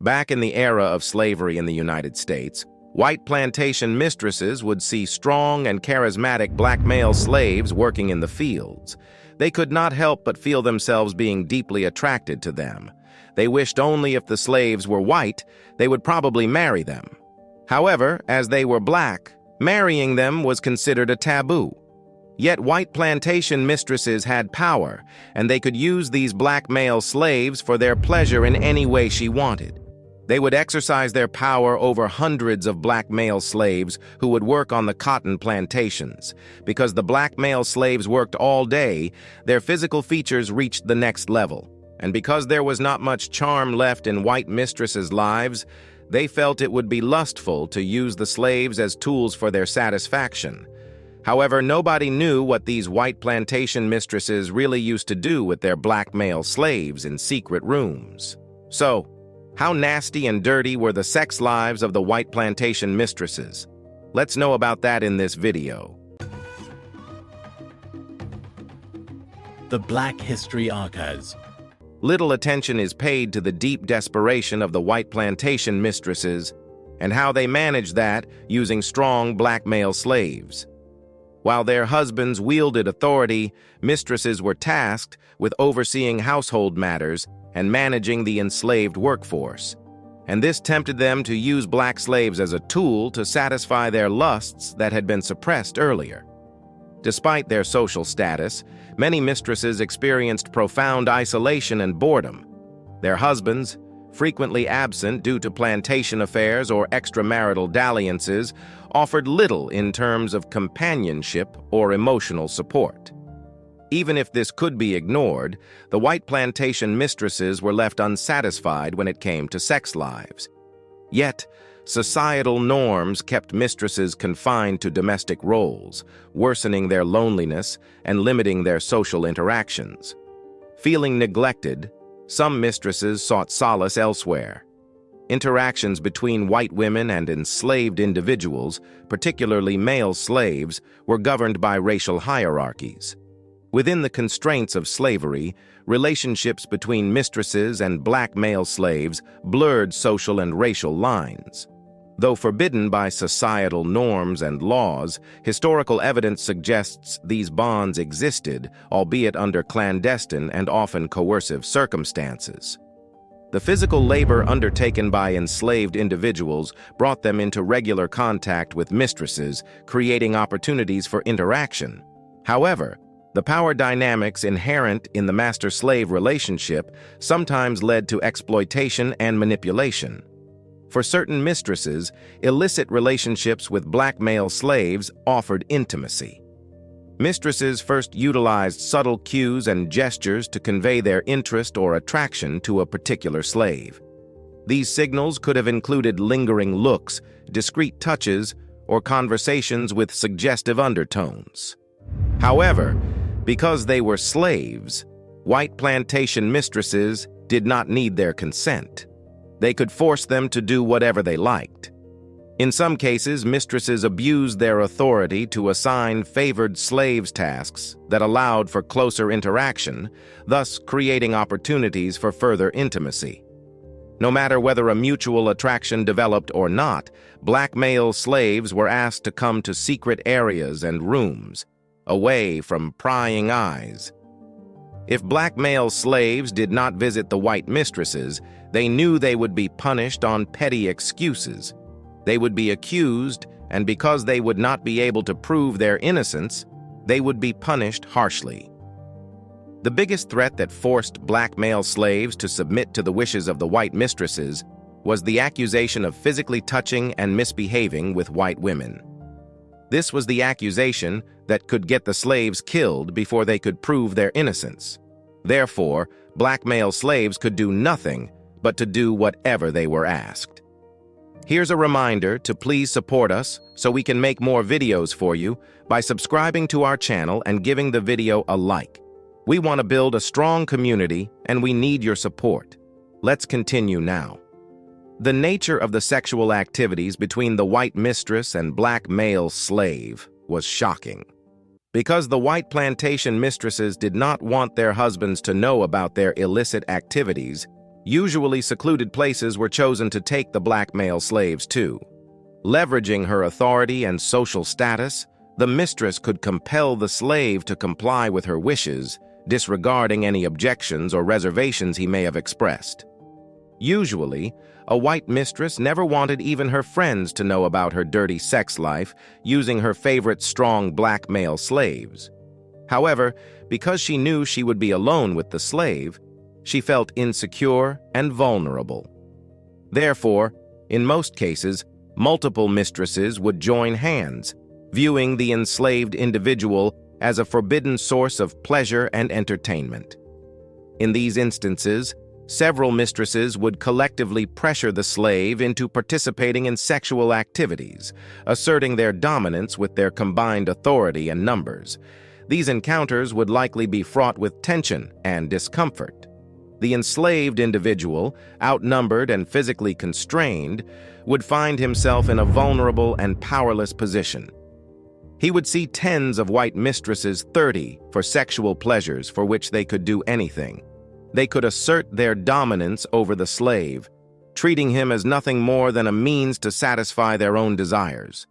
Back in the era of slavery in the United States, white plantation mistresses would see strong and charismatic black male slaves working in the fields. They could not help but feel themselves being deeply attracted to them. They wished only if the slaves were white, they would probably marry them. However, as they were black, marrying them was considered a taboo. Yet white plantation mistresses had power, and they could use these black male slaves for their pleasure in any way she wanted. They would exercise their power over hundreds of black male slaves who would work on the cotton plantations. Because the black male slaves worked all day, their physical features reached the next level. And because there was not much charm left in white mistresses' lives, they felt it would be lustful to use the slaves as tools for their satisfaction. However, nobody knew what these white plantation mistresses really used to do with their black male slaves in secret rooms. So, how nasty and dirty were the sex lives of the white plantation mistresses? Let's know about that in this video. The Black History Archives. Little attention is paid to the deep desperation of the white plantation mistresses and how they managed that using strong black male slaves. While their husbands wielded authority, mistresses were tasked with overseeing household matters and managing the enslaved workforce. And this tempted them to use black slaves as a tool to satisfy their lusts that had been suppressed earlier. Despite their social status, many mistresses experienced profound isolation and boredom. Their husbands, frequently absent due to plantation affairs or extramarital dalliances, offered little in terms of companionship or emotional support. Even if this could be ignored, the white plantation mistresses were left unsatisfied when it came to sex lives. Yet, societal norms kept mistresses confined to domestic roles, worsening their loneliness and limiting their social interactions. Feeling neglected, some mistresses sought solace elsewhere. Interactions between white women and enslaved individuals, particularly male slaves, were governed by racial hierarchies. Within the constraints of slavery, relationships between mistresses and black male slaves blurred social and racial lines. Though forbidden by societal norms and laws, historical evidence suggests these bonds existed, albeit under clandestine and often coercive circumstances. The physical labor undertaken by enslaved individuals brought them into regular contact with mistresses, creating opportunities for interaction. However, the power dynamics inherent in the master-slave relationship sometimes led to exploitation and manipulation. For certain mistresses, illicit relationships with black male slaves offered intimacy. Mistresses first utilized subtle cues and gestures to convey their interest or attraction to a particular slave. These signals could have included lingering looks, discreet touches, or conversations with suggestive undertones. However, because they were slaves, white plantation mistresses did not need their consent. They could force them to do whatever they liked. In some cases, mistresses abused their authority to assign favored slaves tasks that allowed for closer interaction, thus creating opportunities for further intimacy. No matter whether a mutual attraction developed or not, black male slaves were asked to come to secret areas and rooms, away from prying eyes. If black male slaves did not visit the white mistresses, they knew they would be punished on petty excuses. They would be accused, and because they would not be able to prove their innocence, they would be punished harshly. The biggest threat that forced black male slaves to submit to the wishes of the white mistresses was the accusation of physically touching and misbehaving with white women. This was the accusation that could get the slaves killed before they could prove their innocence. Therefore, black male slaves could do nothing but to do whatever they were asked. Here's a reminder to please support us so we can make more videos for you by subscribing to our channel and giving the video a like. We want to build a strong community and we need your support. Let's continue now. The nature of the sexual activities between the white mistress and black male slave was shocking. Because the white plantation mistresses did not want their husbands to know about their illicit activities, Usually secluded places were chosen to take the black male slaves to. Leveraging her authority and social status, the mistress could compel the slave to comply with her wishes, disregarding any objections or reservations he may have expressed. Usually, a white mistress never wanted even her friends to know about her dirty sex life, using her favorite strong black male slaves. However, because she knew she would be alone with the slave, she felt insecure and vulnerable. Therefore, in most cases, multiple mistresses would join hands, viewing the enslaved individual as a forbidden source of pleasure and entertainment. In these instances, several mistresses would collectively pressure the slave into participating in sexual activities, asserting their dominance with their combined authority and numbers. These encounters would likely be fraught with tension and discomfort. The enslaved individual, outnumbered and physically constrained, would find himself in a vulnerable and powerless position. He would see tens of white mistresses 30 for sexual pleasures for which they could do anything. They could assert their dominance over the slave, treating him as nothing more than a means to satisfy their own desires.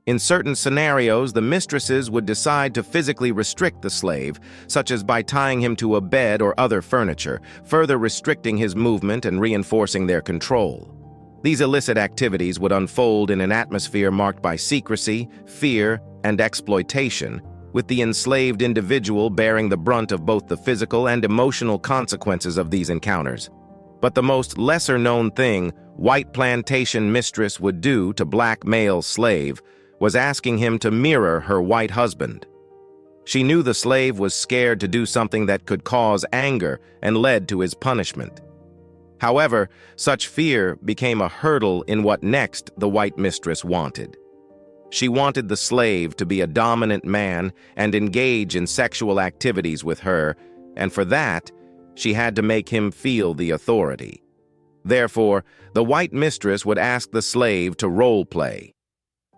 In certain scenarios, the mistresses would decide to physically restrict the slave, such as by tying him to a bed or other furniture, further restricting his movement and reinforcing their control. These illicit activities would unfold in an atmosphere marked by secrecy, fear, and exploitation, with the enslaved individual bearing the brunt of both the physical and emotional consequences of these encounters. But the most lesser-known thing white plantation mistress would do to black male slave was asking him to mirror her white husband. She knew the slave was scared to do something that could cause anger and led to his punishment. However, such fear became a hurdle in what next the white mistress wanted. She wanted the slave to be a dominant man and engage in sexual activities with her, and for that, she had to make him feel the authority. Therefore, the white mistress would ask the slave to role play.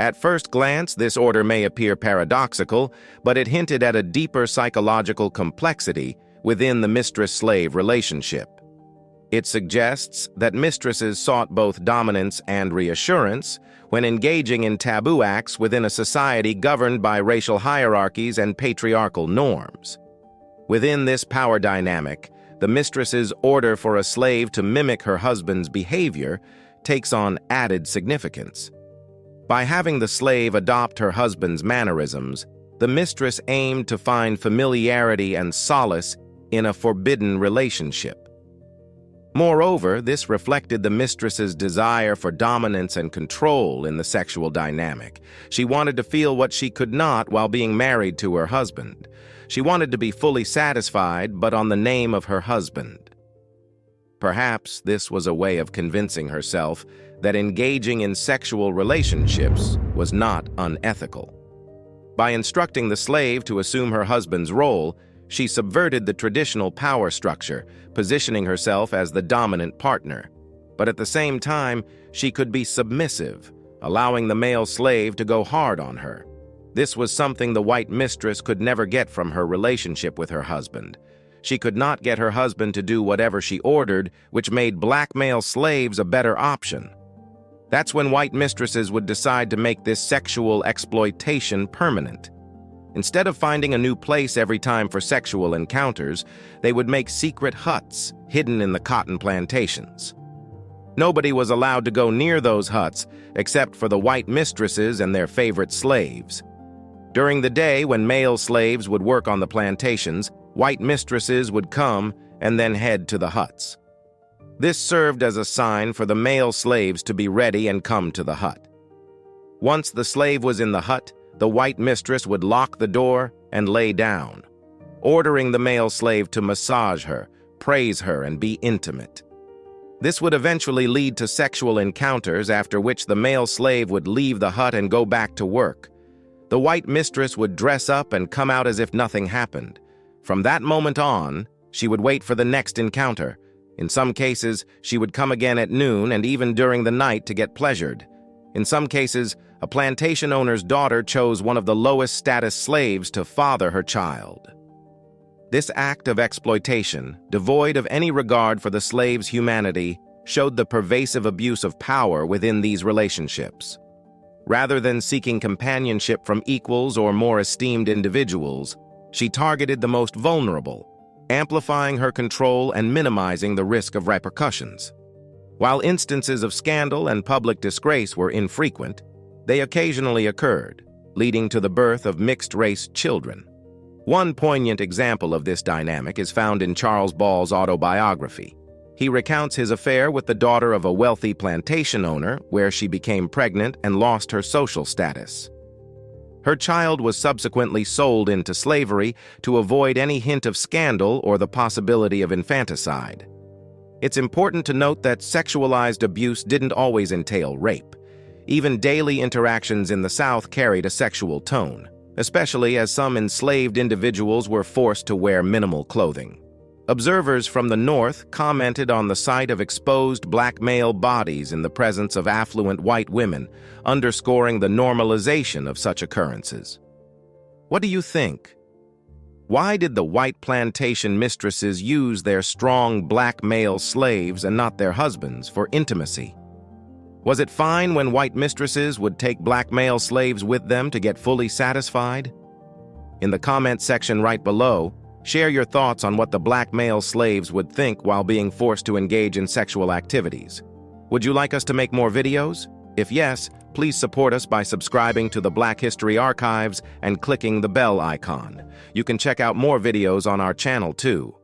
At first glance, this order may appear paradoxical, but it hinted at a deeper psychological complexity within the mistress-slave relationship. It suggests that mistresses sought both dominance and reassurance when engaging in taboo acts within a society governed by racial hierarchies and patriarchal norms. Within this power dynamic, the mistress's order for a slave to mimic her husband's behavior takes on added significance. By having the slave adopt her husband's mannerisms, the mistress aimed to find familiarity and solace in a forbidden relationship. Moreover, this reflected the mistress's desire for dominance and control in the sexual dynamic. She wanted to feel what she could not while being married to her husband. She wanted to be fully satisfied, but on the name of her husband. Perhaps this was a way of convincing herself that engaging in sexual relationships was not unethical. By instructing the slave to assume her husband's role, she subverted the traditional power structure, positioning herself as the dominant partner. But at the same time, she could be submissive, allowing the male slave to go hard on her. This was something the white mistress could never get from her relationship with her husband. She could not get her husband to do whatever she ordered, which made black male slaves a better option. That's when white mistresses would decide to make this sexual exploitation permanent. Instead of finding a new place every time for sexual encounters, they would make secret huts hidden in the cotton plantations. Nobody was allowed to go near those huts except for the white mistresses and their favorite slaves. During the day, when male slaves would work on the plantations, white mistresses would come and then head to the huts. This served as a sign for the male slaves to be ready and come to the hut. Once the slave was in the hut, the white mistress would lock the door and lay down, ordering the male slave to massage her, praise her, and be intimate. This would eventually lead to sexual encounters, after which the male slave would leave the hut and go back to work. The white mistress would dress up and come out as if nothing happened. From that moment on, she would wait for the next encounter. In some cases, she would come again at noon and even during the night to get pleasured. In some cases, a plantation owner's daughter chose one of the lowest status slaves to father her child. This act of exploitation, devoid of any regard for the slave's humanity, showed the pervasive abuse of power within these relationships. Rather than seeking companionship from equals or more esteemed individuals, she targeted the most vulnerable, amplifying her control and minimizing the risk of repercussions. While instances of scandal and public disgrace were infrequent, they occasionally occurred, leading to the birth of mixed-race children. One poignant example of this dynamic is found in Charles Ball's autobiography. He recounts his affair with the daughter of a wealthy plantation owner, where she became pregnant and lost her social status. Her child was subsequently sold into slavery to avoid any hint of scandal or the possibility of infanticide. It's important to note that sexualized abuse didn't always entail rape. Even daily interactions in the South carried a sexual tone, especially as some enslaved individuals were forced to wear minimal clothing. Observers from the North commented on the sight of exposed black male bodies in the presence of affluent white women, underscoring the normalization of such occurrences. What do you think? Why did the white plantation mistresses use their strong black male slaves and not their husbands for intimacy? Was it fine when white mistresses would take black male slaves with them to get fully satisfied? In the comment section right below, share your thoughts on what the black male slaves would think while being forced to engage in sexual activities. Would you like us to make more videos? If yes, please support us by subscribing to the Black History Archives and clicking the bell icon. You can check out more videos on our channel too.